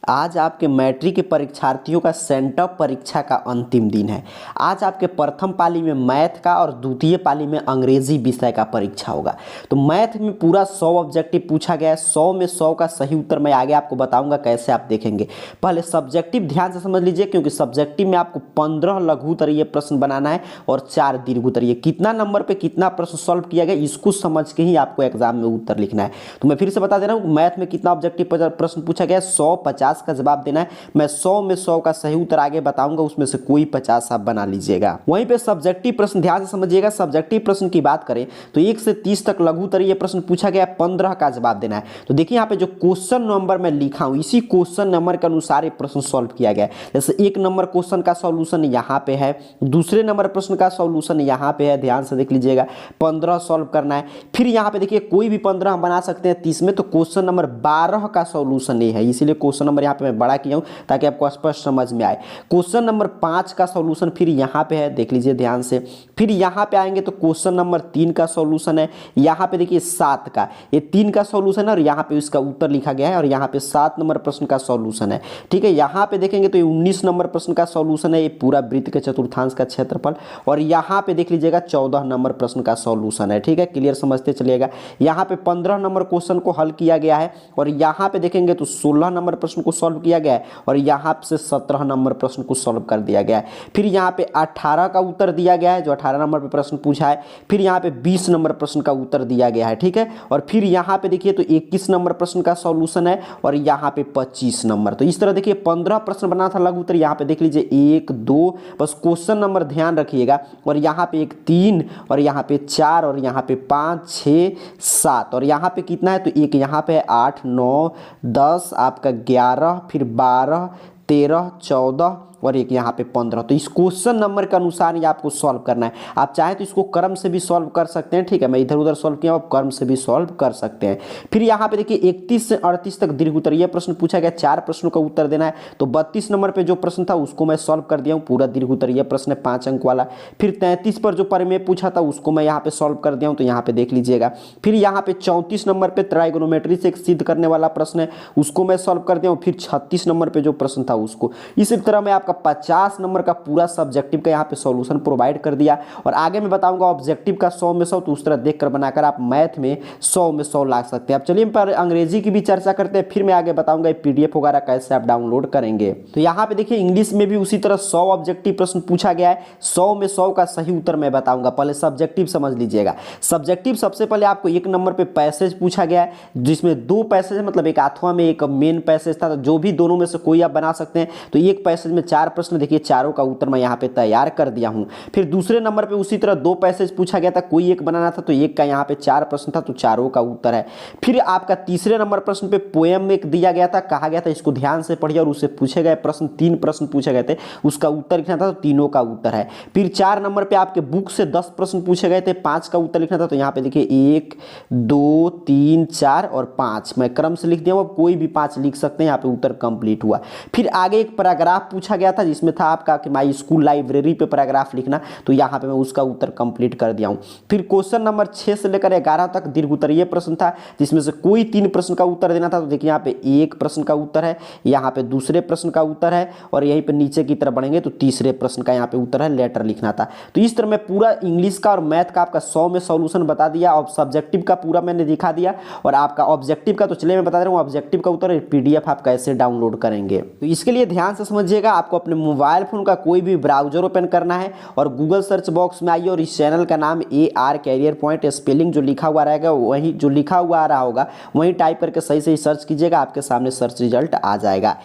आज आपके मैट्रिक के परीक्षार्थियों का सेंटअप परीक्षा का अंतिम दिन है। आज आपके प्रथम पाली में मैथ का और द्वितीय पाली में अंग्रेजी विषय का परीक्षा होगा। तो मैथ में पूरा 100 ऑब्जेक्टिव पूछा गया है। 100 में 100 का सही उत्तर मैं आगे आपको बताऊंगा कैसे आप देखेंगे। पहले सब्जेक्टिव ध्यान से समझ लीजिए, क्योंकि सब्जेक्टिव में आपको 15 लघु उत्तरीय प्रश्न बनाना है और 4 दीर्घ उत्तरीय। कितना नंबर पे कितना प्रश्न सॉल्व किया गया इसको समझ के ही आपको एग्जाम में उत्तर लिखना है। तो मैं फिर से बता दे रहा हूँ, मैथ में कितना ऑब्जेक्टिव प्रश्न पूछा गया है, 100 50 का जवाब देना है। मैं 100 में 100 का सही उत्तर आगे बताऊंगा, उसमें से कोई 50 आप बना लीजिएगा। वहीं पे सब्जेक्टिव प्रश्न ध्यान से समझिएगा। सब्जेक्टिव प्रश्न की बात करें तो 1 से 30 तक लघु उत्तरीय प्रश्न पूछा गया, 15 का जवाब देना है। तो देखिए यहाँ पे जो क्वेश्चन नंबर मैं लिखा हूं, इसी क्वेश्चन नंबर के अनुसार ये प्रश्न सॉल्व किया गया है। जैसे 1 नंबर क्वेश्चन का सॉल्यूशन यहाँ पे है, दूसरे नंबर प्रश्न का सॉल्यूशन यहाँ पे है, ध्यान से देख लीजिएगा। 15 सॉल्व करना है। फिर यहाँ पे देखिए कोई भी 15 हम बना सकते हैं 30 में, तो क्वेश्चन नंबर 12 का सॉल्यूशन ये है, इसीलिए क्वेश्चन नंबर यहाँ पे मैं बड़ा किया हूँ ताकि आपको स्पष्ट समझ में आए। क्वेश्चन नंबर 5 का सॉल्यूशन फिर यहाँ पे है, देख लीजिए ध्यान से। फिर यहाँ पे आएंगे तो क्वेश्चन नंबर 3 का सॉल्यूशन है। यहाँ पे देखिए 7 का, ये 3 का सॉल्यूशन है और यहाँ पे इसका उत्तर लिखा गया है, और यहाँ पे 7 नंबर प्रश्न का सॉल्यूशन है। ठीक है, यहाँ पे देखेंगे तो ये 19 नंबर प्रश्न का सॉल्यूशन है, ये पूरा वृत्त के चतुर्थांश का क्षेत्रफल। और यहाँ पे देख लीजिएगा 14 नंबर प्रश्न का सॉल्यूशन है। ठीक है, क्लियर समझते चलिएगा। यहाँ पे 15 नंबर क्वेश्चन को हल किया गया है, और यहाँ पे देखेंगे तो 16 नंबर प्रश्न को सॉल्व किया गया है, और यहाँ से 17 नंबर प्रश्न को सॉल्व कर दिया गया है। फिर यहाँ पे 18 का उत्तर दिया गया है, जो 18 नंबर पे प्रश्न पूछा है। फिर यहाँ पे 20 नंबर प्रश्न का उत्तर दिया गया है। ठीक है, और फिर यहाँ पे देखिए तो 21 नंबर प्रश्न का सॉल्यूशन है, और यहाँ पे 25 नंबर। तो इस तरह देखिए 15 प्रश्न बना था लघु उत्तर। यहाँ पे देख लीजिए 1 2, बस क्वेश्चन नंबर ध्यान रखिएगा। और यहाँ पे 1 3, और यहाँ पे 4, और यहाँ पे 5 6 7, और यहाँ पे कितना है तो 1 यहाँ पे 8 9 10, आपका 11, फिर 12 13 14, और एक यहाँ पे 15। तो इस क्वेश्चन नंबर के अनुसार ही आपको सॉल्व करना है। आप चाहे तो इसको क्रम से भी सॉल्व कर सकते हैं। ठीक है, मैं इधर उधर सॉल्व किया, आप क्रम से भी सॉल्व कर सकते हैं। फिर यहाँ पे देखिए 31 से 38 तक दीर्घ उत्तरीय प्रश्न पूछा गया, 4 प्रश्नों का उत्तर देना है। तो 32 नंबर पे जो प्रश्न था उसको मैं सॉल्व कर दिया हूँ, पूरा दीर्घ उत्तरीय प्रश्न है 5 अंक वाला। फिर 33 पर जो परिमेय पूछा था उसको मैं यहाँ पे सॉल्व कर दिया हूँ, तो यहाँ पे देख लीजिएगा। फिर यहाँ पे 34 नंबर पे ट्राइगोनोमेट्री से एक सिद्ध करने वाला प्रश्न है, उसको मैं सॉल्व कर दिया हूँ। फिर 36 नंबर पे जो प्रश्न था उसको। इसी तरह मैं आपका 50 नंबर का पूरा सब्जेक्टिव का यहाँ पे सॉल्यूशन प्रोवाइड कर दिया। और आगे मैं बताऊंगा ऑब्जेक्टिव का 100 में 100, तो उस तरह देखकर बनाकर आप मैथ में 100 में 100 ला सकते हैं। अब चलिए पर अंग्रेजी की भी चर्चा करते हैं, फिर मैं आगे बताऊंगा PDF वगैरह कैसे आप डाउनलोड करेंगे। तो यहाँ पे देखिए इंग्लिश में भी उसी तरह 100 ऑब्जेक्टिव प्रश्न पूछा गया है। 100 में 100 का सही उत्तर मैं बताऊंगा। पहले सब्जेक्टिव समझ लीजिएगा। सब्जेक्टिव सबसे पहले आपको 1 नंबर पे पैसेज पूछा गया है, जिसमें 2 पैसेज है, मतलब एक अथवा में एक मेन पैसेज था। तो जो भी दोनों में से कोई आप बना सकते हैं। तो एक पैसेज में 4 प्रश्न, देखिए चारों का उत्तर मैं यहाँ पे तैयार कर दिया हूँ। फिर दूसरे नंबर पे उसी तरह 2 पैसेज पूछा गया था, कोई एक बनाना था, तो एक का यहाँ पे 4 प्रश्न था, तो चारों का उत्तर है। फिर आपका तीसरे नंबर प्रश्न पे पोएम में एक दिया गया था, कहा गया था इसको ध्यान से पढ़िए, और उससे पूछे गए प्रश्न 3 प्रश्न पूछे गए थे, उसका उत्तर लिखना था, तो तीनों का उत्तर है। फिर 4 नंबर पे आपके बुक से 10 प्रश्न पूछे गए थे, 5 का उत्तर लिखना था, तो यहाँ पे देखिए 1 2 3 4 और 5 मैं क्रम से लिख दिया हूँ, कोई भी 5 लिख सकते हैं। यहाँ पे उत्तर कंप्लीट हुआ। फिर आगे एक पैराग्राफ पूछा गया था, जिसमें था आपका कि माई स्कूल लाइब्रेरी पे पैराग्राफ लिखना, तो यहाँ पे मैं उसका उत्तर कंप्लीट कर दिया हूँ। फिर क्वेश्चन नंबर 6 से लेकर 11 तक दीर्घ उत्तरीय प्रश्न था, जिसमें से कोई 3 प्रश्न का उत्तर देना था। तो देखिए यहाँ पे 1 प्रश्न का उत्तर है, यहाँ पे दूसरे प्रश्न का उत्तर है, और यहीं पे नीचे की तरफ बढ़ेंगे तो तीसरे प्रश्न का यहाँ पे उत्तर है, लेटर लिखना था। तो इस तरह मैं पूरा इंग्लिश का और मैथ का आपका 100 में सॉल्यूशन बता दिया, और सब्जेक्टिव का पूरा मैंने दिखा दिया, और आपका ऑब्जेक्टिव का तो चलिए मैं बता रहा हूँ ऑब्जेक्टिव का उत्तर PDF आप कैसे डाउनलोड करेंगे। तो इसके लिए ध्यान से समझिएगा, आपको अपने मोबाइल फोन का कोई भी ब्राउजर ओपन करना है, और गूगल सर्च बॉक्स में आइए, और इस चैनल का नाम AR कैरियर पॉइंट, स्पेलिंग जो लिखा हुआ रहेगा वही जो लिखा हुआ आ रहा होगा वही टाइप करके सही सही सर्च कीजिएगा, आपके सामने सर्च रिजल्ट आ जाएगा।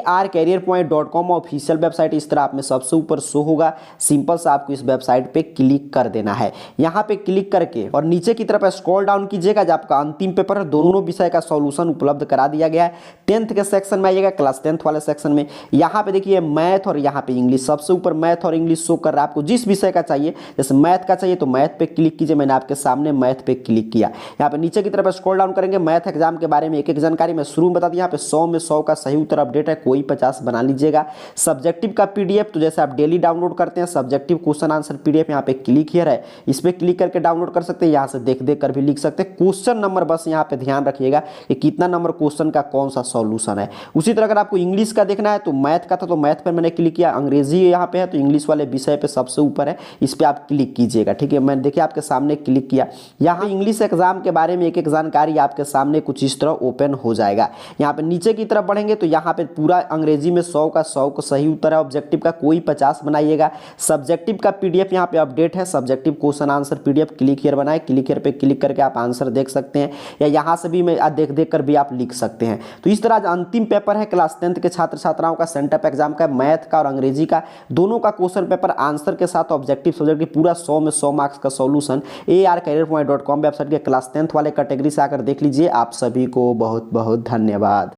arcareerpoint.com ऑफिशियल वेबसाइट इस तरह आप में सबसे ऊपर शो होगा। सिंपल सा आपको इस वेबसाइट पे क्लिक कर देना है। यहाँ पे क्लिक करके और नीचे की तरफ स्क्रॉल डाउन कीजिएगा, जब आपका अंतिम पेपर है, दोनों विषय का सॉल्यूशन उपलब्ध करा दिया गया है। 10th के सेक्शन में आइएगा, क्लास 10th वाले सेक्शन में। यहाँ पे देखिए मैथ और यहाँ पे इंग्लिश, सबसे ऊपर मैथ और इंग्लिश शो कर रहा है। आपको जिस विषय का चाहिए, जैसे मैथ का चाहिए तो मैथ पे क्लिक कीजिए, मैंने आपके सामने मैथ पे क्लिक किया। यहाँ पे नीचे की तरफ स्क्रॉल डाउन करेंगे, मैथ एग्जाम के बारे में एक एक जानकारी मैं शुरू में बता दी। यहाँ पे 100 में 100 का सही उत्तर अपडेट है, कोई 50 बना लीजिएगा। सब्जेक्टिव का पीडीएफ, तो जैसे आप डेली डाउनलोड करते हैं सब्जेक्टिव क्वेश्चन आंसर पीडीएफ, यहाँ पे क्लिक हियर है, इस पर क्लिक करके डाउनलोड कर सकते हैं। यहाँ से देख देख कर भी लिख सकते हैं। क्वेश्चन नंबर बस यहाँ पे ध्यान रखिएगा कि कितना नंबर क्वेश्चन का कौन सा सॉल्यूशन है। उसी तरह अगर आपको इंग्लिश का देखना है तो मैथ का था तो मैथ पर मैंने क्लिक किया, अंग्रेजी यहाँ पे है तो इंग्लिश वाले विषय पे सबसे ऊपर है, इस पर आप क्लिक कीजिएगा। ठीक है, मैंने देखिए आपके सामने क्लिक किया। यहाँ इंग्लिश एग्जाम के बारे में एक एक जानकारी आपके सामने कुछ इस तरह ओपन हो जाएगा। यहाँ पे नीचे की तरफ बढ़ेंगे तो यहाँ पे पूरा अंग्रेजी में 100 का 100 का सही उत्तर है, ऑब्जेक्टिव का कोई 50 बनाइएगा। सब्जेक्टिव का पीडीएफ यहाँ पे अपडेट है, subjective question answer PDF, click here बनाए, क्लिक हियर पे क्लिक करके आप आंसर देख सकते हैं, या यहाँ से भी मैं देख देख कर भी आप लिख सकते हैं। तो इस तरह आज अंतिम पेपर है क्लास 10th के छात्र छात्राओं का, सेंटअप एग्जाम का, मैथ का और अंग्रेजी का दोनों का क्वेश्चन पेपर आंसर के साथ ऑब्जेक्टिव सब्जेक्टिव पूरा 100 में 100 मार्क्स का सॉल्यूशन arcareerpoint.com वेबसाइट के क्लास 10th वाले कैटेगरी से आकर देख लीजिए। आप सभी को बहुत बहुत धन्यवाद।